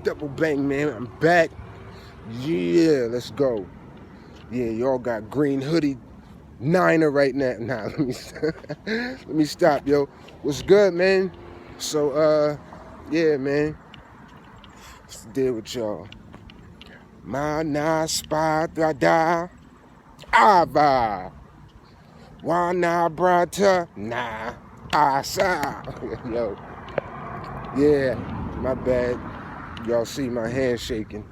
Double bang, man. I'm back. Yeah, let's go. Yeah, y'all got green hoodie Niner right now. Nah, let me stop, yo. What's good, man? So, yeah, man. What's the deal with y'all? Mana spada ava. Wana brata nah asa. Yo, yeah, my bad. Y'all see my hand shaking.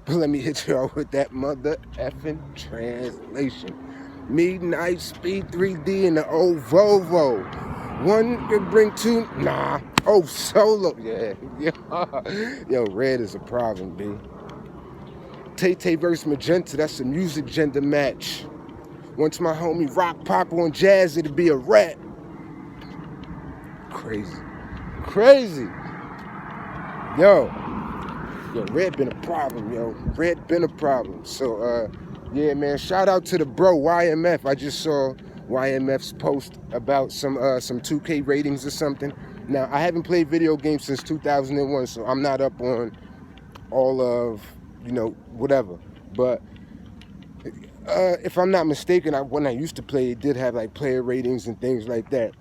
But let me hit y'all with that mother effing translation. Midnight Speed 3D in the old Volvo. One could bring two, nah. Oh, solo, yeah. Yo, red is a problem, B. Tay versus Magenta, that's a music gender match. Once my homie Rock Pop on Jazz, it'd be a rap. Crazy. Yo, red been a problem, yo. Red been a problem. So, yeah, man, shout out to the bro, YMF. I just saw YMF's post about some 2K ratings or something. Now, I haven't played video games since 2001, so I'm not up on all of, whatever. But if I'm not mistaken, when I used to play, it did have, like, player ratings and things like that.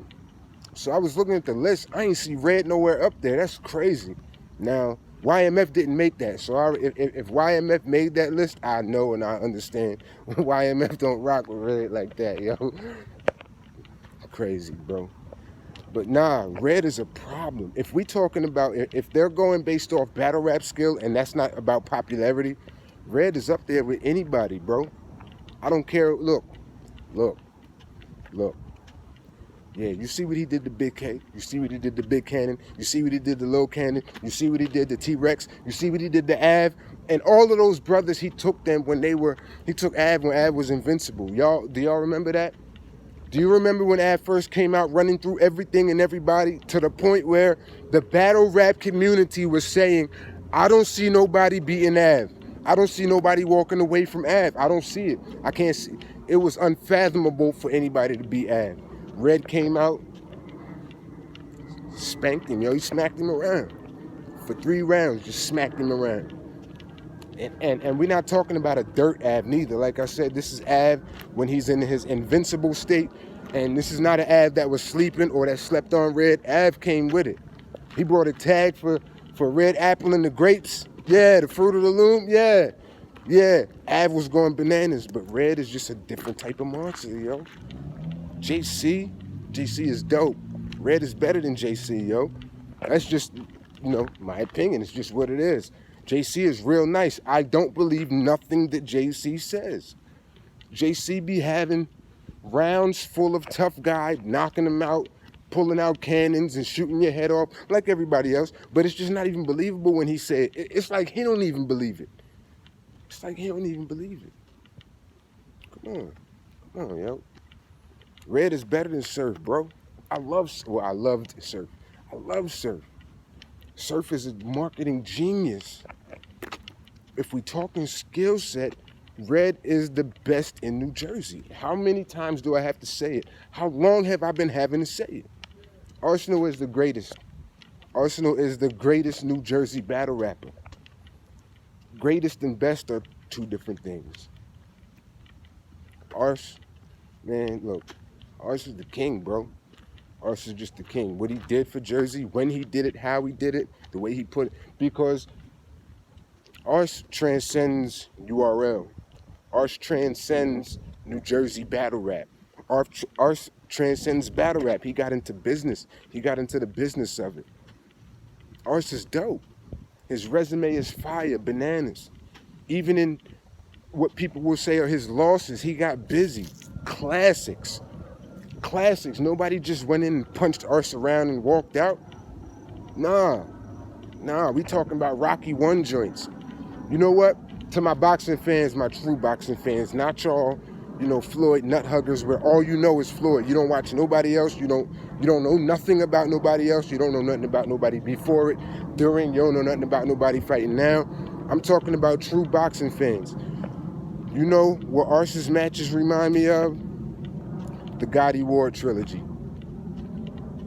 So I was looking at the list. I ain't see red nowhere up there. That's crazy. Now, YMF didn't make that. So if YMF made that list, I know and I understand. YMF don't rock with red like that, yo. Crazy, bro. But nah, red is a problem. If we talking about, if they're going based off battle rap skill and that's not about popularity, red is up there with anybody, bro. I don't care. Look. Yeah, you see what he did to Big K. You see what he did to Big Cannon. You see what he did to Lil Cannon. You see what he did to T-Rex. You see what he did to Av. And all of those brothers, he took them he took Av when Av was invincible. Do y'all remember that? Do you remember when Av first came out running through everything and everybody to the point where the battle rap community was saying, I don't see nobody beating Av. I don't see nobody walking away from Av. I don't see it. I can't see. It was unfathomable for anybody to beat Av. Red came out, spanked him, yo. He smacked him around. For 3 rounds, just smacked him around. And we're not talking about a dirt Av neither. Like I said, this is Av when he's in his invincible state. And this is not an Av that was sleeping or that slept on Red. Av came with it. He brought a tag for Red Apple and the grapes. Yeah, the fruit of the loom. Yeah. Av was going bananas, but Red is just a different type of monster, yo. JC is dope. Red is better than JC, yo. That's just, my opinion. It's just what it is. JC is real nice. I don't believe nothing that JC says. JC be having rounds full of tough guy, knocking them out, pulling out cannons and shooting your head off like everybody else. But it's just not even believable when he said it. It's like he don't even believe it. Come on, yo. Red is better than Surf, bro. I loved Surf. I love Surf. Surf is a marketing genius. If we talking skill set, Red is the best in New Jersey. How many times do I have to say it? How long have I been having to say it? Arsenal is the greatest. Arsenal is the greatest New Jersey battle rapper. Greatest and best are 2 different things. Man, look. Ars is the king, bro. Ars is just the king. What he did for Jersey, when he did it, how he did it, the way he put it. Because Ars transcends URL. Ars transcends New Jersey battle rap. Ars transcends battle rap. He got into business. He got into the business of it. Ars is dope. His resume is fire, bananas. Even in what people will say are his losses, he got busy. Classics. Nobody just went in and punched Ars around and walked out. Nah, we talking about Rocky 1 joints. You know what? To my boxing fans, my true boxing fans, not y'all, Floyd nut huggers where all you know is Floyd. You don't watch nobody else. You don't know nothing about nobody else. You don't know nothing about nobody before it, during. You don't know nothing about nobody fighting now. I'm talking about true boxing fans. You know what Ars's matches remind me of? The Gotti War trilogy.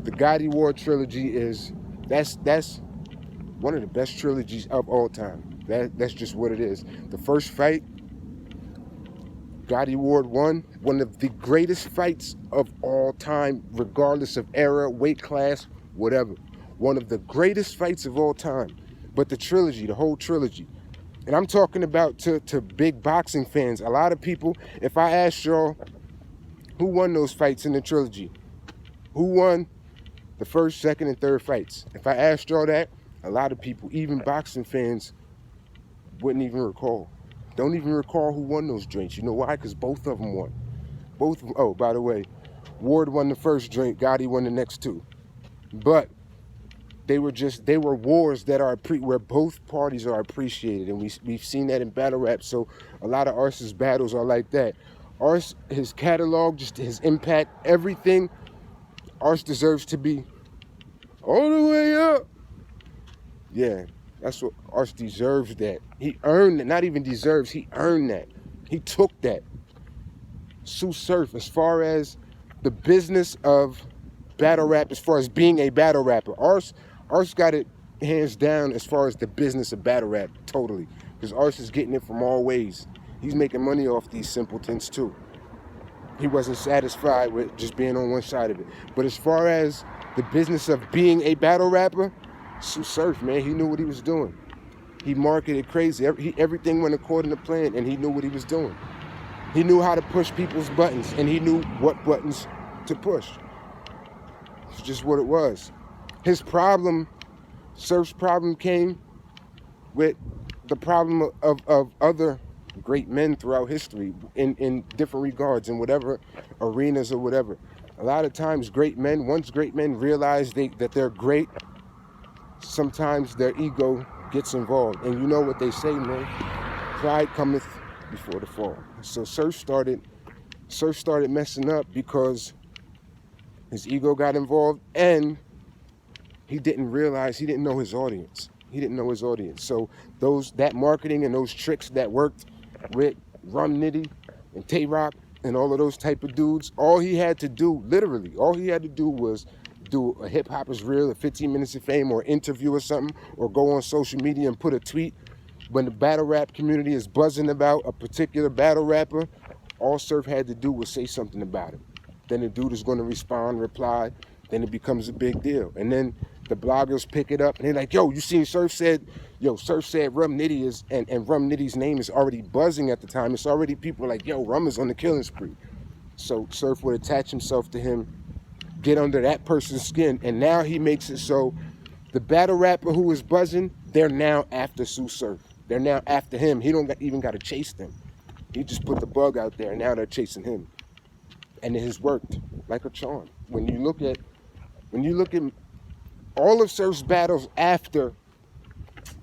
The Gotti War trilogy is that's One of the best trilogies of all time. That's just what it is. The first fight, Gotti Ward won, one of the greatest fights of all time, regardless of era, weight class, whatever. One of the greatest fights of all time. But the trilogy, the whole trilogy. And I'm talking about to big boxing fans. A lot of people, if I asked y'all who won those fights in the trilogy, who won the first, second, and third fights, if I asked y'all that, a lot of people, even boxing fans, wouldn't even recall. Don't even recall who won those joints. You know why? Because both of them won. Both. Oh, by the way, Ward won the first joint. Gotti won the next two. But they were wars that are where both parties are appreciated, and we've seen that in battle rap. So a lot of Ars's battles are like that. Ars, his catalog, just his impact, everything. Ars deserves to be all the way up. Yeah. That's what Ars deserves that. He earned it. Not even deserves. He earned that. He took that. Tsu Surf, as far as the business of battle rap, as far as being a battle rapper, Ars got it hands down as far as the business of battle rap, totally. Because Ars is getting it from all ways. He's making money off these simpletons too. He wasn't satisfied with just being on one side of it. But as far as the business of being a battle rapper, Tsu Surf, man, he knew what he was doing. He marketed crazy. Everything went according to plan, and he knew what he was doing. He knew how to push people's buttons, and he knew what buttons to push. It's just what it was. His problem, Surf's problem, came with the problem of other great men throughout history in different regards, in whatever arenas or whatever. A lot of times once great men realize that they're great, sometimes their ego gets involved. And you know what they say, man, pride cometh before the fall. So Surf started messing up because his ego got involved, and he didn't know his audience. So that marketing and those tricks that worked with Rum Nitty and Tay Rock and all of those type of dudes, all he had to do was do a hip hopper's reel, a 15 minutes of fame, or interview or something, or go on social media and put a tweet. When the battle rap community is buzzing about a particular battle rapper, all Surf had to do was say something about it. Then the dude is going to respond, reply, then it becomes a big deal. And then the bloggers pick it up and they're like, yo, you seen Surf said Rum Nitty is, and Rum Nitty's name is already buzzing at the time. It's already people like, yo, Rum is on the killing spree. So Surf would attach himself to him, get under that person's skin, and now he makes it so the battle rapper who is buzzing, they're now after Tsu Surf. They're now after him. He don't even got to chase them. He just put the bug out there, and now they're chasing him. And it has worked like a charm. When you look at all of Surf's battles after,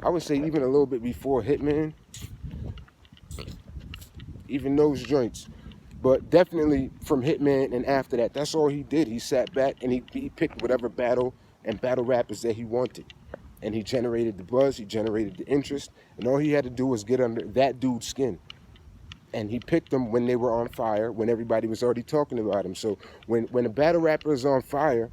I would say even a little bit before Hitman, even those joints, but definitely from Hitman and after that, that's all he did. He sat back and he picked whatever battle and battle rappers that he wanted. And he generated the buzz, he generated the interest, and all he had to do was get under that dude's skin. And he picked them when they were on fire, when everybody was already talking about him. So when a battle rapper is on fire,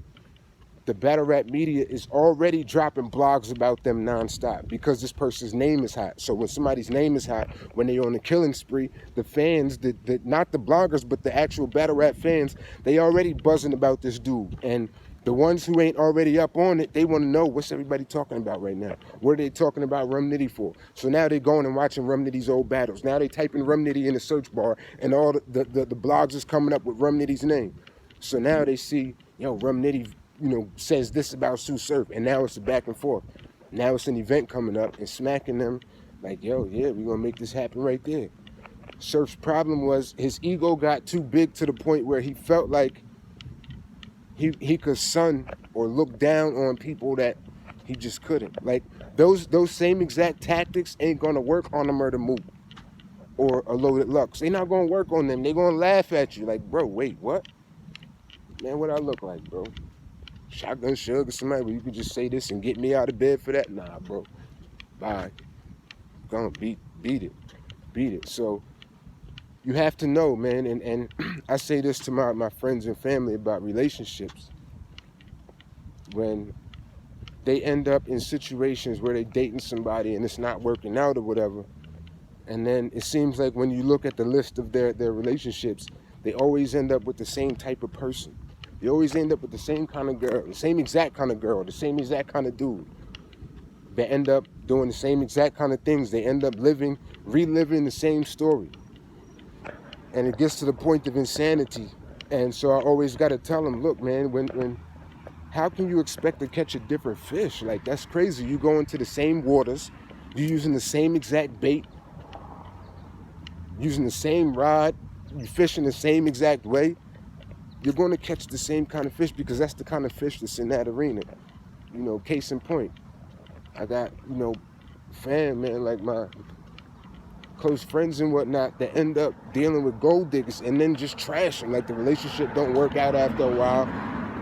the battle rap media is already dropping blogs about them nonstop because this person's name is hot. So when somebody's name is hot, when they're on a killing spree, the fans, not the bloggers, but the actual battle rap fans, they already buzzing about this dude. And the ones who ain't already up on it, they want to know what's everybody talking about right now. What are they talking about Rum Nitty for? So now they're going and watching Rum Nitty's old battles. Now they typing Rum Nitty in the search bar, and all the blogs is coming up with Rum Nitty's name. So now they see, Rum Nitty, says this about Tsu Surf, and now it's a back and forth. Now it's an event coming up and smacking them like, yo, yeah, we're gonna make this happen right there. Surf's problem was his ego got too big to the point where he felt like he could son or look down on people that he just couldn't. Like those same exact tactics ain't gonna work on a Murda Mook or a Loaded Lux. They're not gonna work on them. They're gonna laugh at you like, bro, wait, what? Man, what I look like, bro? Shotgun Suge or somebody where you could just say this and get me out of bed for that? Nah, bro. Bye. Gonna beat it. So you have to know, man, and I say this to my friends and family about relationships. When they end up in situations where they're dating somebody and it's not working out or whatever. And then it seems like when you look at the list of their relationships, they always end up with the same type of person. They always end up with the same kind of girl, the same exact kind of girl, the same exact kind of dude. They end up doing the same exact kind of things. They end up reliving the same story. And it gets to the point of insanity. And so I always got to tell them, look, man, how can you expect to catch a different fish? Like, that's crazy. You go into the same waters, you're using the same exact bait, using the same rod, you fish in the same exact way. You're going to catch the same kind of fish because that's the kind of fish that's in that arena. You know, case in point, I got, fam, man, like my close friends and whatnot that end up dealing with gold diggers and then just trash them. Like, the relationship don't work out after a while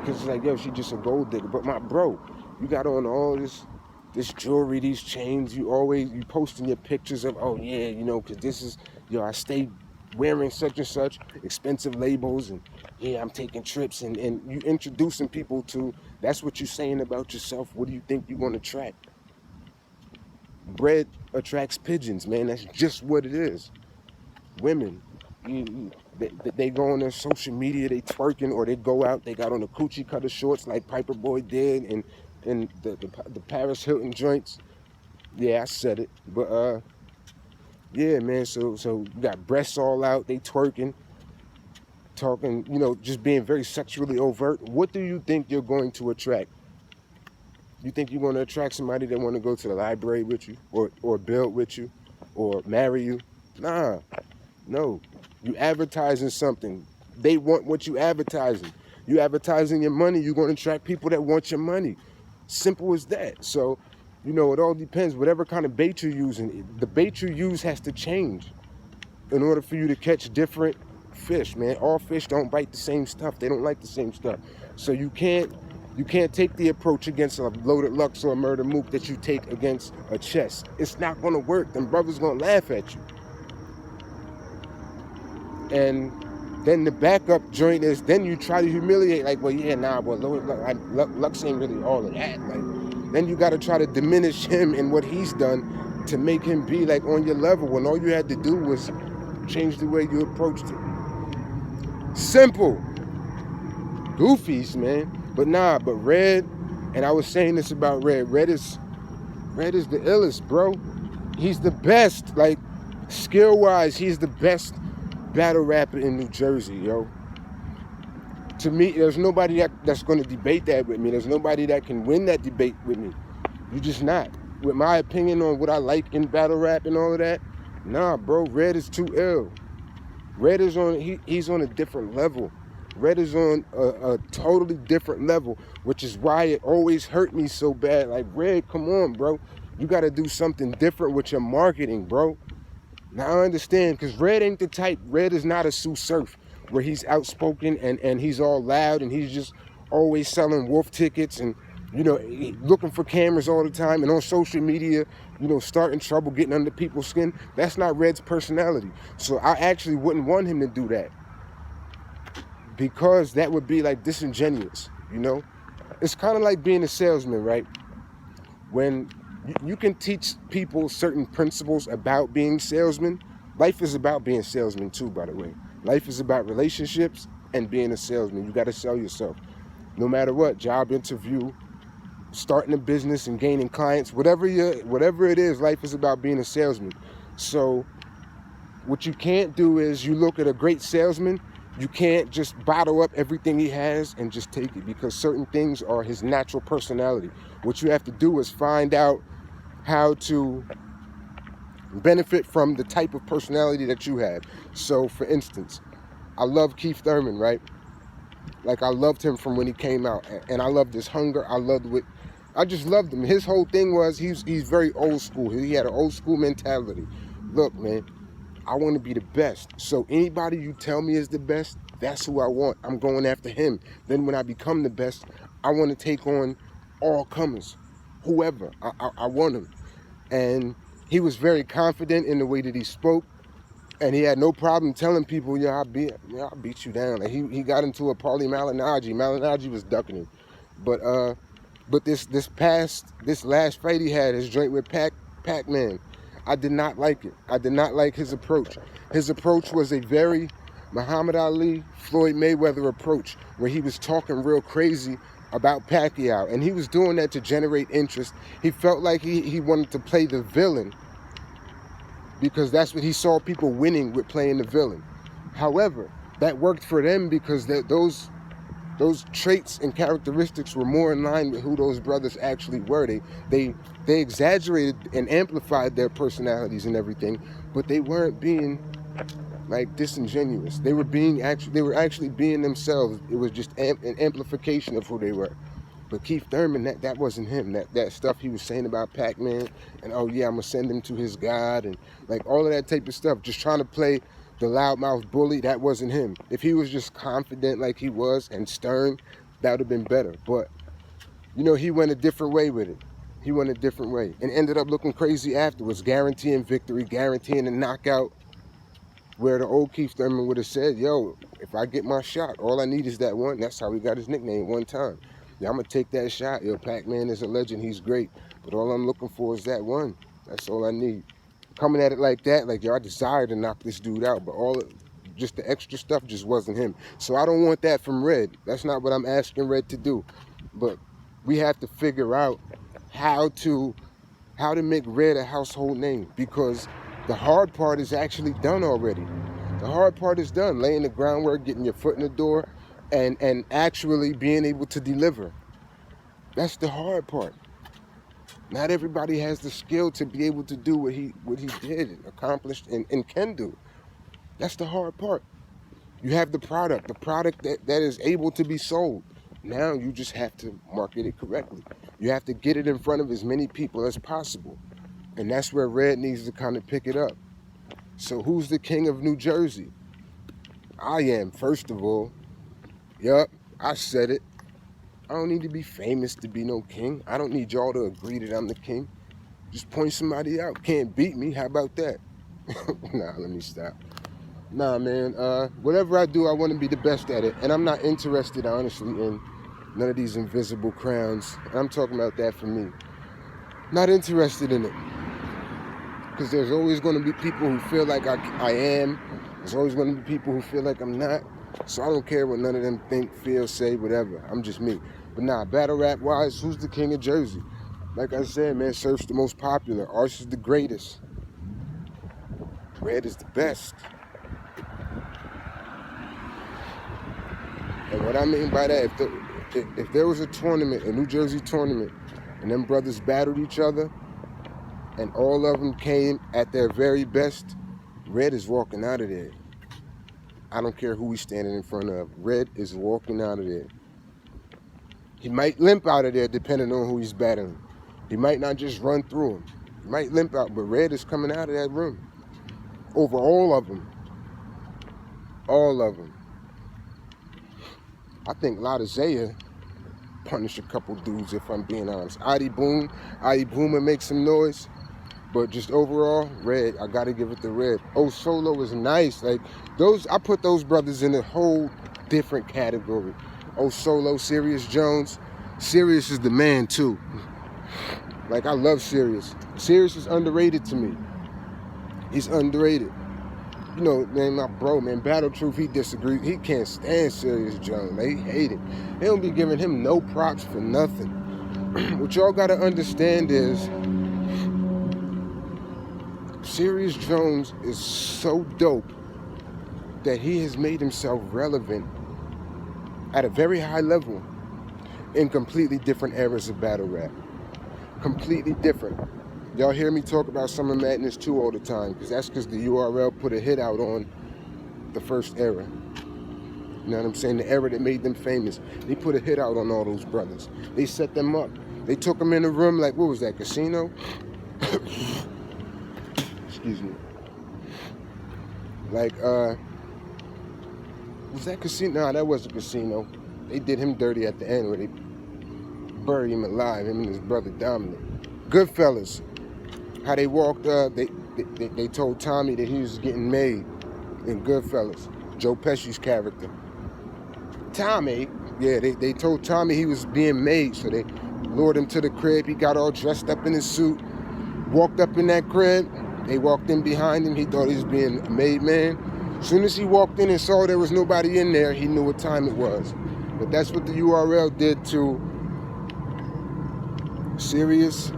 because it's like, yo, she just a gold digger. But my bro, you got on all this jewelry, these chains. You posting your pictures of, oh yeah, because this is, I stay wearing such and such expensive labels, and yeah, I'm taking trips, and you introducing people to, that's what you're saying about yourself. What do you think you're going to attract? Bread attracts pigeons, man. That's just what it is. Women, they go on their social media, they twerking, or they go out, they got on the coochie cutter shorts like Piper Boy did, and the Paris Hilton joints. Yeah, I said it. But yeah, man, so you got breasts all out, they twerking, talking, just being very sexually overt. What do you think you're going to attract? You think you're going to attract somebody that want to go to the library with you, or build with you, or marry you? Nah, no. You advertising something. They want what you advertising. You advertising your money, you're going to attract people that want your money. Simple as that. So, it all depends. Whatever kind of bait you're using, the bait you use has to change in order for you to catch different fish, man. All fish don't bite the same stuff. They don't like the same stuff. So you can't take the approach against a loaded Lux or a murder mook that you take against a chess. It's not going to work. Them brothers going to laugh at you. And then the backup joint is, then you try to humiliate, like, well, yeah, nah, well, Lux ain't really all of that. Like, then you got to try to diminish him and what he's done to make him be, like, on your level, when all you had to do was change the way you approached it. Simple. Goofies, man. But Red, and I was saying this about Red. Red is the illest, bro. He's the best. Like, skill-wise, he's the best battle rapper in New Jersey, yo. To me, there's nobody that's going to debate that with me. There's nobody that can win that debate with me. You're just not. With my opinion on what I like in battle rap and all of that, nah, bro, Red is too ill. Red is he's on a different level. Red is on a totally different level, which is why it always hurt me so bad. Like, Red, come on, bro. You got to do something different with your marketing, bro. Now, I understand, because Red ain't the type. Red is not a Sue Surf, where he's outspoken and he's all loud and he's just always selling wolf tickets and, looking for cameras all the time and on social media, starting trouble, getting under people's skin. That's not Red's personality. So I actually wouldn't want him to do that, because that would be like disingenuous, It's kind of like being a salesman, right? When you can teach people certain principles about being salesmen. Life is about being salesman too, by the way. Life is about relationships and being a salesman. You got to sell yourself. No matter what, job interview, starting a business and gaining clients, whatever it is, life is about being a salesman. So what you can't do is, you look at a great salesman, you can't just bottle up everything he has and just take it, because certain things are his natural personality. What you have to do is find out how to benefit from the type of personality that you have. So, for instance, I love Keith Thurman, right? Like, I loved him from when he came out, and I loved his hunger. I just loved him. His whole thing was, he's very old school. He had an old school mentality. Look, man, I want to be the best. So anybody you tell me is the best, that's who I want. I'm going after him. Then when I become the best, I want to take on all comers, whoever. I want him. And he was very confident in the way that he spoke, and he had no problem telling people, I'll beat you down. Like, he got into a Paulie Malignaggi. Malignaggi was ducking him. But But this last fight he had, his joint with Pac-Man, I did not like it. I did not like his approach. His approach was a very Muhammad Ali, Floyd Mayweather approach, where he was talking real crazy about Pacquiao, and he was doing that to generate interest. He felt like he wanted to play the villain because that's what he saw people winning with, playing the villain. However, that worked for them because those traits and characteristics were more in line with who those brothers actually were. They exaggerated and amplified their personalities and everything, but they weren't being like disingenuous. They were actually being themselves. It was just an amplification of who they were. But Keith Thurman, that wasn't him. That stuff he was saying about Pac-Man and, oh yeah, I'm gonna send him to his God, and like all of that type of stuff, just trying to play the loudmouth bully, that wasn't him. If he was just confident like he was and stern, that would have been better. But you know, he went a different way with it. He went a different way and ended up looking crazy afterwards, guaranteeing victory, guaranteeing a knockout, where the old Keith Thurman would have said, yo, if I get my shot, all I need is that one. That's how he got his nickname one time. Yeah, I'm going to take that shot. Yo, Pac-Man is a legend. He's great. But all I'm looking for is that one. That's all I need. Coming at it like that, like, yo, I desire to knock this dude out, but just the extra stuff just wasn't him. So I don't want that from Red. That's not what I'm asking Red to do. But we have to figure out how to make Red a household name, because the hard part is actually done already. The hard part is done, laying the groundwork, getting your foot in the door, and actually being able to deliver. That's the hard part. Not everybody has the skill to be able to do what he did and accomplished and can do. That's the hard part. You have the product that is able to be sold. Now you just have to market it correctly. You have to get it in front of as many people as possible. And that's where Red needs to kind of pick it up. So who's the king of New Jersey? I am, first of all. Yup, I said it. I don't need to be famous to be no king. I don't need y'all to agree that I'm the king. Just point somebody out. Can't beat me. How about that? Nah, let me stop. Nah, man. Whatever I do, I want to be the best at it. And I'm not interested, honestly, in none of these invisible crowns. And I'm talking about that for me. Not interested in it. Because there's always going to be people who feel like I am. There's always going to be people who feel like I'm not. So I don't care what none of them think, feel, say, whatever. I'm just me. But nah, battle rap wise, who's the king of Jersey? Like I said, man, Surf's the most popular. Arch is the greatest. Red is the best. And what I mean by that, if there was a tournament, a New Jersey tournament, and them brothers battled each other, and all of them came at their very best, Red is walking out of there. I don't care who he's standing in front of. Red is walking out of there. He might limp out of there depending on who he's battling. He might not just run through him. He might limp out, but Red is coming out of that room. Over all of them. All of them. I think Ladizea punished a couple dudes, if I'm being honest. Adi Boomer makes some noise. But just overall, Red, I gotta give it to Red. Oh, Solo is nice. Like those, I put those brothers in a whole different category. Oh, Solo, Serious Jones. Serious is the man too. Like I love Serious. Serious is underrated to me. He's underrated. You know, man, my bro, man, Battle Truth, he disagrees. He can't stand Serious Jones. Man, he hate it. They don't be giving him no props for nothing. What y'all gotta understand is, Serious Jones is so dope that he has made himself relevant at a very high level in completely different eras of battle rap. Completely different. Y'all hear me talk about Summer Madness 2 all the time, because that's because the URL put a hit out on the first era. You know what I'm saying? The era that made them famous. They put a hit out on all those brothers. They set them up. They took them in a room like, what was that, Casino? Excuse me. Like, was that Casino? Nah, that wasn't Casino. They did him dirty at the end where they buried him alive, him and his brother Dominic. Goodfellas. How they walked, they told Tommy that he was getting made in Goodfellas. Joe Pesci's character. Tommy, yeah, they told Tommy he was being made, so they lured him to the crib. He got all dressed up in his suit, walked up in that crib. They walked in behind him. He thought he was being a made man. As soon as he walked in and saw there was nobody in there, he knew what time it was. But that's what the URL did to Sirius,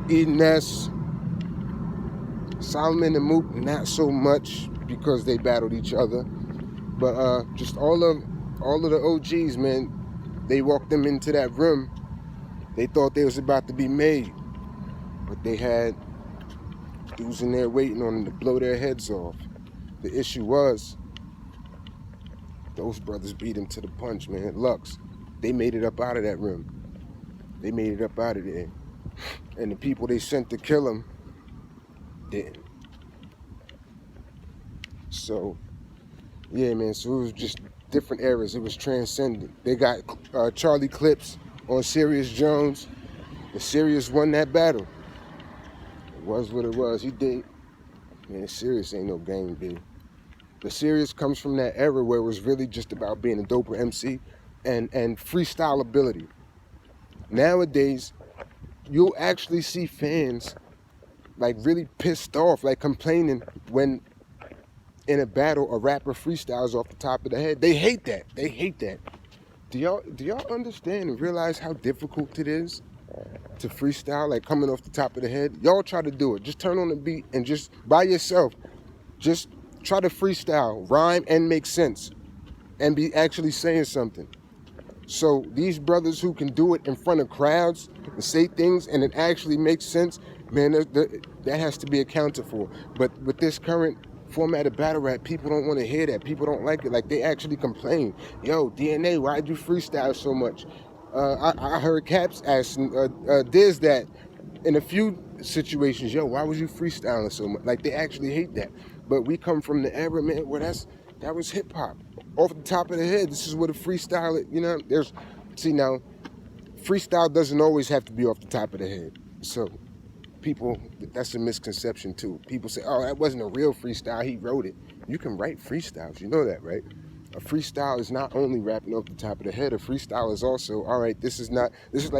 Eden S, Solomon and Mook, not so much because they battled each other. But just all of the OGs, man, they walked them into that room. They thought they was about to be made. But they had dudes in there waiting on them to blow their heads off. The issue was, those brothers beat him to the punch, man. Lux, they made it up out of that room. They made it up out of there. And the people they sent to kill him didn't. So, yeah, man, so it was just different eras. It was transcendent. They got Charlie Clips on Sirius Jones. And Sirius won that battle. It was what it was. He did. Man, Sirius ain't no game, B. The Sirius comes from that era where it was really just about being a doper MC and freestyle ability. Nowadays, you'll actually see fans like really pissed off, like complaining when in a battle a rapper freestyles off the top of the head. They hate that. They hate that. Do y'all understand and realize how difficult it is to freestyle, like coming off the top of the head? Y'all try to do it. Just turn on the beat and just by yourself, just try to freestyle, rhyme and make sense and be actually saying something. So these brothers who can do it in front of crowds and say things and it actually makes sense, man, that has to be accounted for. But with this current format of battle rap, people don't want to hear that. People don't like it. Like, they actually complain. Yo, DNA, why'd you freestyle so much? I heard Caps asking Diz that in a few situations. Yo, why was you freestyling so much? Like, they actually hate that. But we come from the era, man, where that was hip hop. Off the top of the head, this is what a freestyle, you know, now, freestyle doesn't always have to be off the top of the head. So people, that's a misconception too. People say, oh, that wasn't a real freestyle, he wrote it. You can write freestyles, you know that, right? A freestyle is not only rapping off the top of the head, a freestyle is also, all right, this is like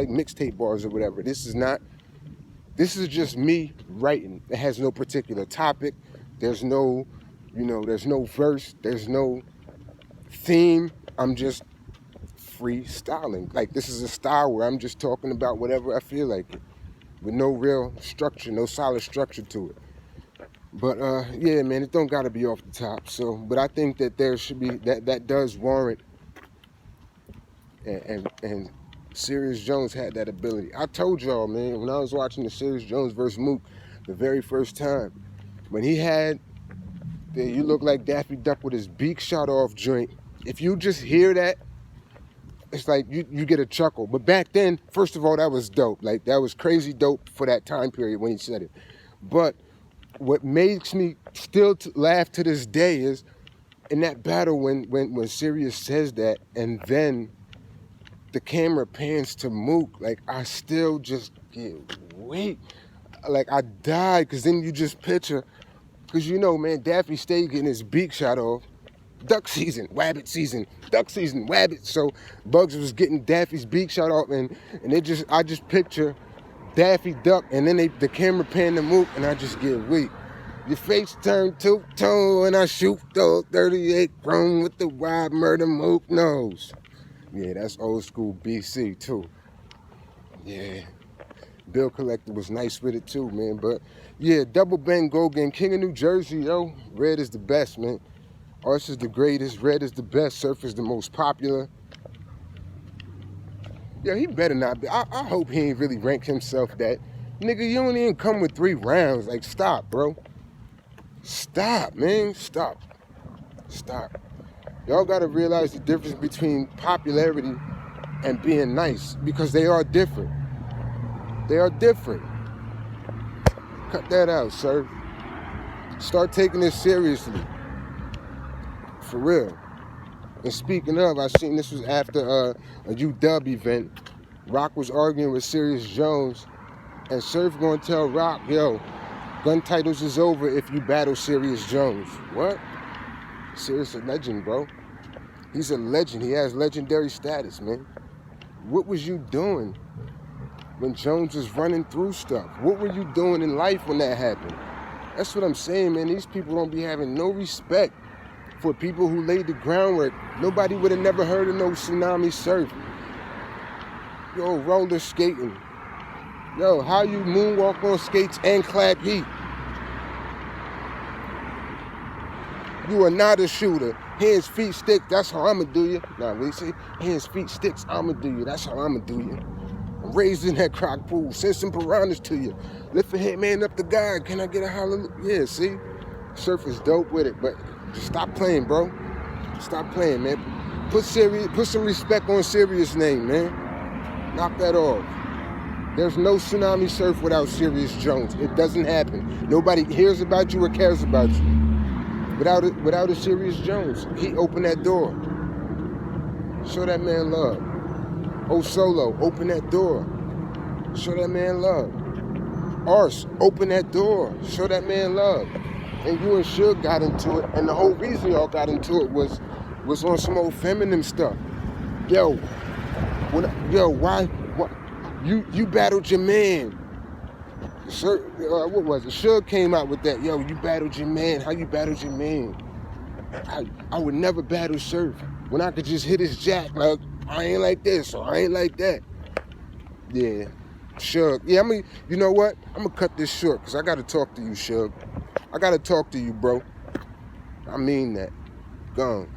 mixtape bars or whatever. This is just me writing. It has no particular topic. There's no, there's no verse, there's no theme. I'm just freestyling. Like, this is a style where I'm just talking about whatever I feel like it, with no real structure, no solid structure to it. But yeah, man, it don't gotta be off the top. So, but I think that there should be that does warrant, and Sirius Jones had that ability. I told y'all, man, when I was watching the Sirius Jones versus Mook the very first time, when he had the "You Look Like Daffy Duck" with his beak shot off joint, if you just hear that, it's like you get a chuckle. But back then, first of all, that was dope. Like, that was crazy dope for that time period when he said it. But what makes me still laugh to this day is in that battle when Sirius says that, and then the camera pans to Mook, like, I still just get weak. Like, I died, because then you just picture, because man, Daffy stayed getting his beak shot off. Duck season, wabbit season, duck season, wabbit. So Bugs was getting Daffy's beak shot off, and I just picture Daffy Duck, and then the camera pan to Mook, and I just get weak. Your face turned two-tone, and I shoot those 38 chrome with the wide murder Mook nose. Yeah, that's old school BC too. Yeah, Bill Collector was nice with it too, man. But yeah, Double Bang Gogan, King of New Jersey, yo. Red is the best, man. Arce is the greatest, Red is the best, Surf is the most popular. Yeah, he better not be. I hope he ain't really ranked himself that. Nigga, you don't even come with 3 rounds. Like, stop, bro. Stop, man. Stop. Y'all gotta realize the difference between popularity and being nice, because they are different. They are different. Cut that out, sir. Start taking this seriously. For real. And speaking of, I seen this was after a UW event. Rock was arguing with Sirius Jones, and Surf gonna tell Rock, yo, gun titles is over if you battle Sirius Jones. What? Sirius a legend, bro. He's a legend. He has legendary status, man. What was you doing when Jones was running through stuff? What were you doing in life when that happened? That's what I'm saying, man. These people don't be having no respect for people who laid the groundwork. Nobody would have never heard of no tsunami surf. Yo, roller skating. Yo, how you moonwalk on skates and clap heat? You are not a shooter. Hands, feet, stick, that's how I'ma do you. Nah, what you say? Hands, feet, sticks, I'ma do you. That's how I'ma do you. I'm raised in that crock pool. Send some piranhas to you. Lift a hand, man up the guy. Can I get a hallelujah? Yeah, see? Surf is dope with it, but just stop playing, bro. Stop playing, man. Put some respect on Serious name, man. Knock that off. There's no tsunami surf without Serious Jones. It doesn't happen. Nobody hears about you or cares about you. Without a Serious Jones, he opened that door. Show that man love. Oh, Solo, open that door. Show that man love. Arse, open that door. Show that man love. And you and Suge got into it, and the whole reason y'all got into it was on some old feminine stuff. Yo, why? You battled your man. What was it? Suge came out with that. Yo, you battled your man. How you battled your man? I would never battle Surf when I could just hit his jack. Like, I ain't like this or I ain't like that. Yeah, Suge. Yeah, you know what? I'm gonna cut this short because I gotta talk to you, Suge. I gotta talk to you, bro. I mean that. Gone.